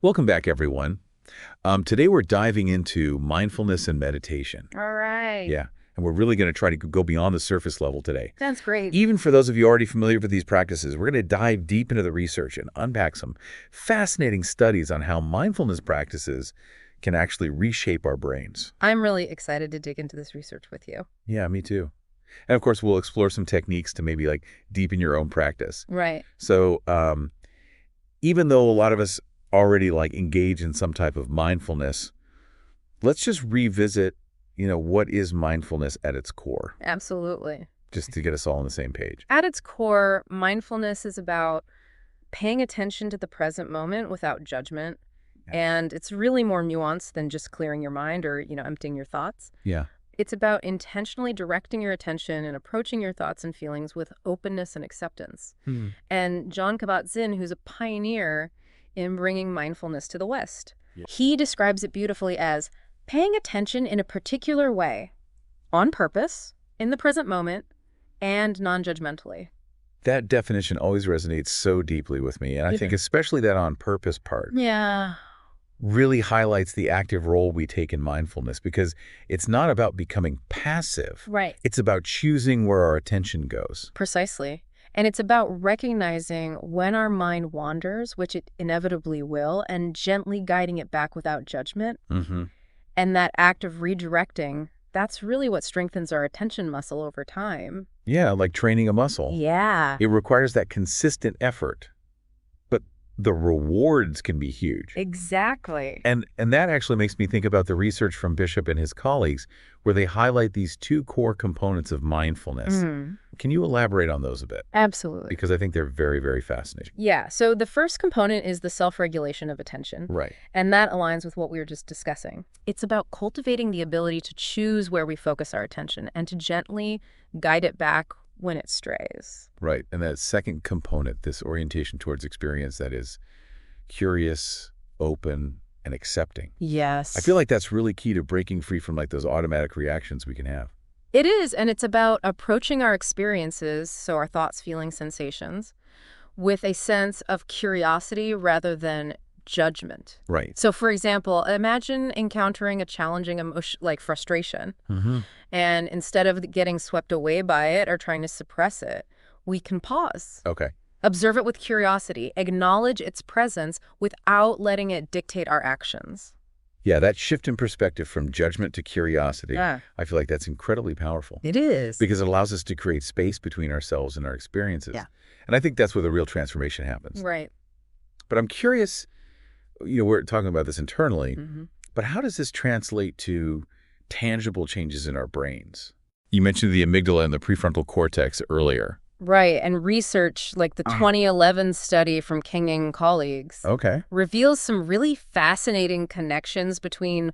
Welcome back, everyone. Today we're diving into mindfulness and meditation. All right. Yeah, and we're really going to try to go beyond the surface level today. That's great. Even for those of you already familiar with these practices, we're going to dive deep into the research and unpack some fascinating studies on how mindfulness practices can actually reshape our brains. I'm really excited to dig into this research with you. Yeah, me too. And of course, we'll explore some techniques to maybe deepen your own practice. Right. So even though a lot of us already engage in some type of mindfulness, let's just revisit, what is mindfulness at its core, Absolutely. just to get us all on the same page. At its core, mindfulness is about paying attention to the present moment without judgment. Yeah. And it's really more nuanced than just clearing your mind or, emptying your thoughts. Yeah. It's about intentionally directing your attention and approaching your thoughts and feelings with openness and acceptance. And Jon Kabat-Zinn, who's a pioneer in bringing mindfulness to the West. Yeah. He describes it beautifully as paying attention in a particular way, on purpose, in the present moment, and non-judgmentally. That definition always resonates so deeply with me, and I think especially that on purpose part Yeah. really highlights the active role we take in mindfulness, because it's not about becoming passive. Right. It's about choosing where our attention goes. Precisely. And it's about recognizing when our mind wanders, which it inevitably will, and gently guiding it back without judgment. Mm-hmm. And that act of redirecting, that's really what strengthens our attention muscle over time. Yeah, like training a muscle. Yeah. It requires that consistent effort, but the rewards can be huge. Exactly. And that actually makes me think about the research from Bishop and his colleagues, where they highlight these two core components of mindfulness. Can you elaborate on those a bit? Absolutely. Because I think they're very, very fascinating. Yeah. So the first component is the self-regulation of attention. Right. And that aligns with what we were just discussing. It's about cultivating the ability to choose where we focus our attention and to gently guide it back when it strays. Right. And that second component, this orientation towards experience that is curious, open, and accepting. Yes. I feel like that's really key to breaking free from those automatic reactions we can have. It is, and it's about approaching our experiences, so our thoughts, feelings, sensations, with a sense of curiosity rather than judgment. Right. So, for example, imagine encountering a challenging emotion like frustration, and instead of getting swept away by it or trying to suppress it, we can pause. Okay. Observe it with curiosity, acknowledge its presence without letting it dictate our actions. Yeah, that shift in perspective from judgment to curiosity, Yeah. I feel like that's incredibly powerful. It is. Because it allows us to create space between ourselves and our experiences. Yeah. And I think that's where the real transformation happens. Right. But I'm curious, we're talking about this internally, but how does this translate to tangible changes in our brains? You mentioned the amygdala and the prefrontal cortex earlier. Right, and research like the 2011 study from King and colleagues Okay. reveals some really fascinating connections between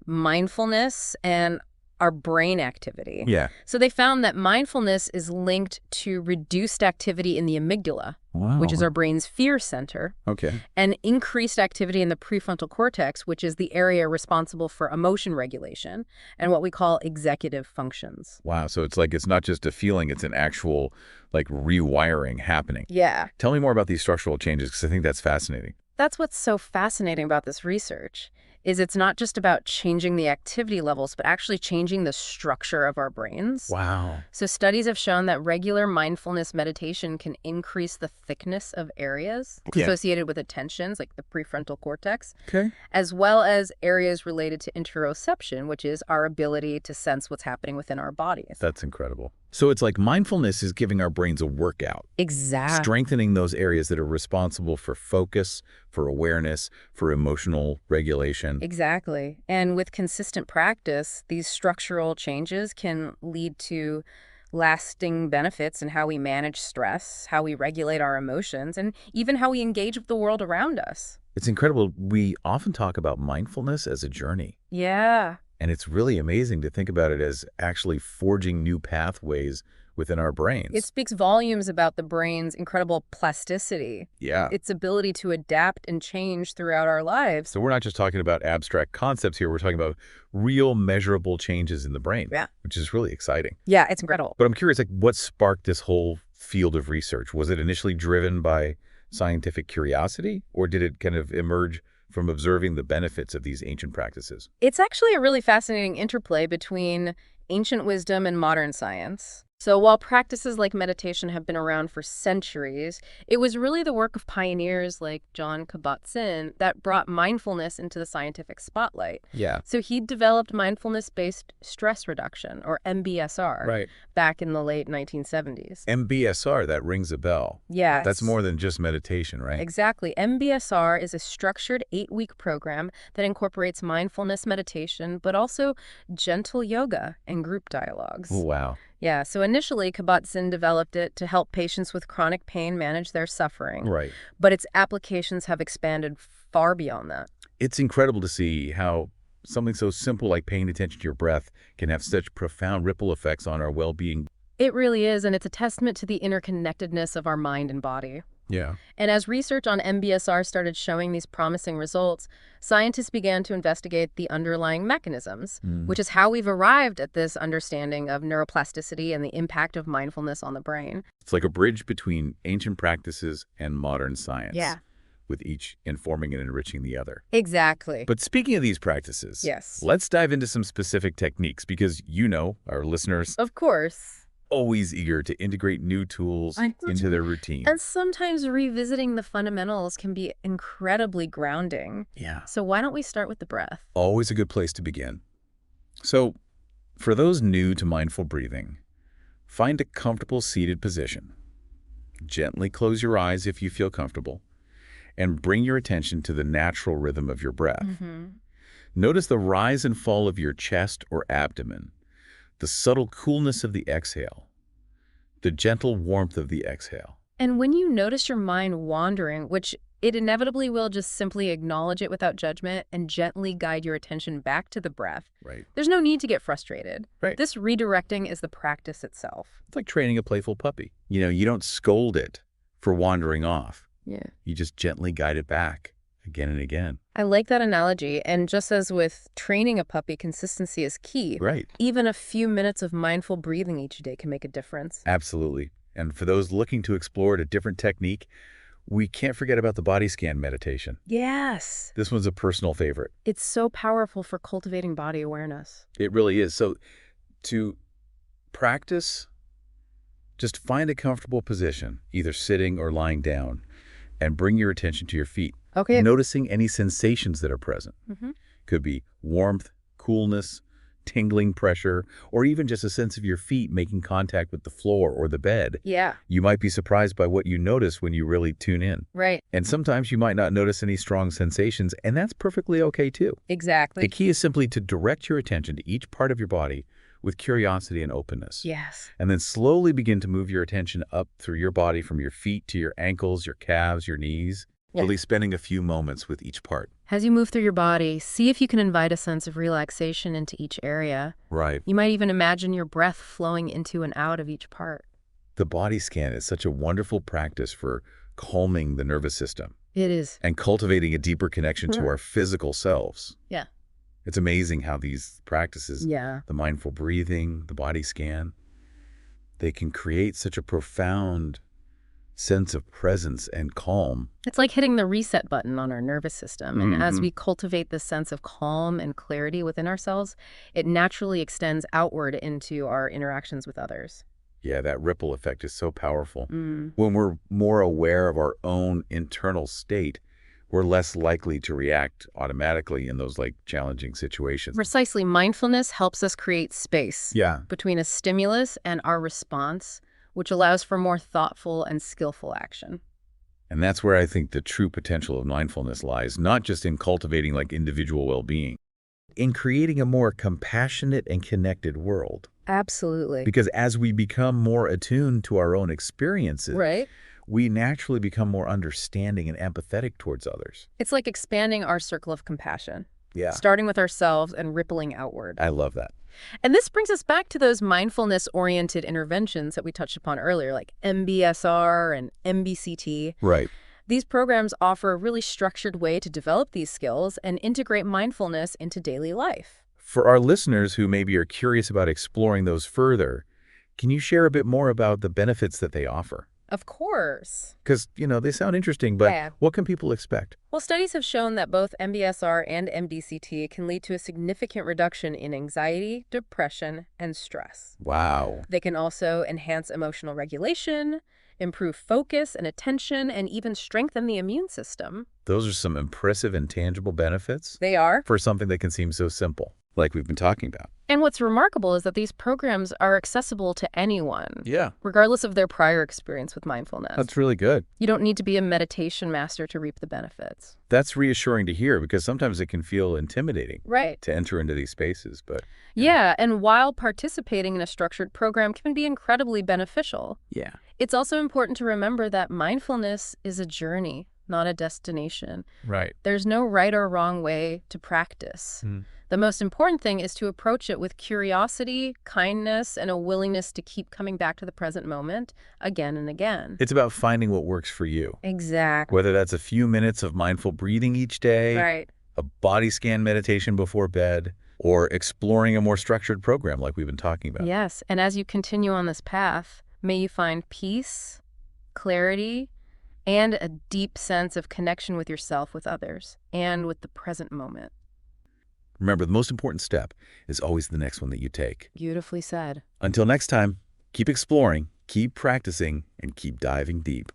mindfulness and our brain activity. Yeah. So they found that mindfulness is linked to reduced activity in the amygdala, Wow. which is our brain's fear center, Okay. and increased activity in the prefrontal cortex, which is the area responsible for emotion regulation and what we call executive functions. Wow. So it's not just a feeling, it's an actual rewiring happening. Yeah. Tell me more about these structural changes, because I think that's fascinating. That's what's so fascinating about this research, is it's not just about changing the activity levels, but actually changing the structure of our brains. Wow. So studies have shown that regular mindfulness meditation can increase the thickness of areas associated with attentions, like the prefrontal cortex, Okay. as well as areas related to interoception, which is our ability to sense what's happening within our bodies. That's incredible. So it's like mindfulness is giving our brains a workout. Exactly. Strengthening those areas that are responsible for focus, for awareness, for emotional regulation. Exactly. And with consistent practice, these structural changes can lead to lasting benefits in how we manage stress, how we regulate our emotions, and even how we engage with the world around us. It's incredible. We often talk about mindfulness as a journey. Yeah. And it's really amazing to think about it as actually forging new pathways within our brains. It speaks volumes about the brain's incredible plasticity, Yeah. its ability to adapt and change throughout our lives. So we're not just talking about abstract concepts here. We're talking about real measurable changes in the brain, which is really exciting. Yeah, it's incredible. But I'm curious, what sparked this whole field of research? Was it initially driven by scientific curiosity, or did it kind of emerge from observing the benefits of these ancient practices? It's actually a really fascinating interplay between ancient wisdom and modern science. So while practices like meditation have been around for centuries, it was really the work of pioneers like John Kabat-Zinn that brought mindfulness into the scientific spotlight. Yeah. So he developed mindfulness-based stress reduction, or MBSR, Right. back in the late 1970s. MBSR, that rings a bell. Yes. That's more than just meditation, right? Exactly. MBSR is a structured 8-week program that incorporates mindfulness meditation, but also gentle yoga and group dialogues. Oh, wow. Yeah, so initially, Kabat-Zinn developed it to help patients with chronic pain manage their suffering. Right. But its applications have expanded far beyond that. It's incredible to see how something so simple like paying attention to your breath can have such profound ripple effects on our well-being. It really is, and it's a testament to the interconnectedness of our mind and body. Yeah. And as research on MBSR started showing these promising results, scientists began to investigate the underlying mechanisms, which is how we've arrived at this understanding of neuroplasticity and the impact of mindfulness on the brain. It's like a bridge between ancient practices and modern science. Yeah. With each informing and enriching the other. Exactly. But speaking of these practices, Yes. let's dive into some specific techniques because our listeners, Of course. always eager to integrate new tools into their routine. And sometimes revisiting the fundamentals can be incredibly grounding. Yeah. So why don't we start with the breath? Always a good place to begin. So, for those new to mindful breathing, find a comfortable seated position. Gently close your eyes if you feel comfortable, and bring your attention to the natural rhythm of your breath. Notice the rise and fall of your chest or abdomen, the subtle coolness of the exhale, the gentle warmth of the exhale. And when you notice your mind wandering, which it inevitably will, just simply acknowledge it without judgment and gently guide your attention back to the breath. Right. There's no need to get frustrated. Right. This redirecting is the practice itself. It's like training a playful puppy. You don't scold it for wandering off. Yeah. You just gently guide it back again and again. I like that analogy. And just as with training a puppy, consistency is key. Right. Even a few minutes of mindful breathing each day can make a difference. Absolutely. And for those looking to explore a different technique, we can't forget about the body scan meditation. Yes. This one's a personal favorite. It's so powerful for cultivating body awareness. It really is. So to practice, just find a comfortable position, either sitting or lying down, and bring your attention to your feet. Okay. Noticing any sensations that are present. Could be warmth, coolness, tingling pressure, or even just a sense of your feet making contact with the floor or the bed. Yeah. You might be surprised by what you notice when you really tune in. Right. And sometimes you might not notice any strong sensations, and that's perfectly okay too. Exactly. The key is simply to direct your attention to each part of your body with curiosity and openness. Yes. And then slowly begin to move your attention up through your body from your feet to your ankles, your calves, your knees, really spending a few moments with each part. As you move through your body, see if you can invite a sense of relaxation into each area. Right. You might even imagine your breath flowing into and out of each part. The body scan is such a wonderful practice for calming the nervous system It is. and cultivating a deeper connection to our physical selves. Yeah. It's amazing how these practices, Yeah. the mindful breathing, the body scan, they can create such a profound sense of presence and calm. It's like hitting the reset button on our nervous system. And as we cultivate this sense of calm and clarity within ourselves, it naturally extends outward into our interactions with others. Yeah, that ripple effect is so powerful. When we're more aware of our own internal state, we're less likely to react automatically in those challenging situations. Precisely. Mindfulness helps us create space between a stimulus and our response, which allows for more thoughtful and skillful action. And that's where I think the true potential of mindfulness lies, not just in cultivating individual well-being, in creating a more compassionate and connected world. Absolutely. Because as we become more attuned to our own experiences, Right. we naturally become more understanding and empathetic towards others. It's like expanding our circle of compassion. Yeah. Starting with ourselves and rippling outward. I love that. And this brings us back to those mindfulness-oriented interventions that we touched upon earlier, like MBSR and MBCT. Right. These programs offer a really structured way to develop these skills and integrate mindfulness into daily life. For our listeners who maybe are curious about exploring those further, can you share a bit more about the benefits that they offer? Of course. Because, they sound interesting, but Yeah. what can people expect? Well, studies have shown that both MBSR and MDCT can lead to a significant reduction in anxiety, depression, and stress. Wow. They can also enhance emotional regulation, improve focus and attention, and even strengthen the immune system. Those are some impressive and tangible benefits They are. for something that can seem so simple, like we've been talking about. And what's remarkable is that these programs are accessible to anyone, Yeah. regardless of their prior experience with mindfulness. That's really good. You don't need to be a meditation master to reap the benefits. That's reassuring to hear because sometimes it can feel intimidating Right. to enter into these spaces, but Yeah, and while participating in a structured program can be incredibly beneficial, yeah. it's also important to remember that mindfulness is a journey, not a destination. Right. There's no right or wrong way to practice. The most important thing is to approach it with curiosity, kindness, and a willingness to keep coming back to the present moment again and again. It's about finding what works for you. Exactly. Whether that's a few minutes of mindful breathing each day, Right. a body scan meditation before bed, or exploring a more structured program like we've been talking about. Yes, and as you continue on this path, may you find peace, clarity, and a deep sense of connection with yourself, with others, and with the present moment. Remember, the most important step is always the next one that you take. Beautifully said. Until next time, keep exploring, keep practicing, and keep diving deep.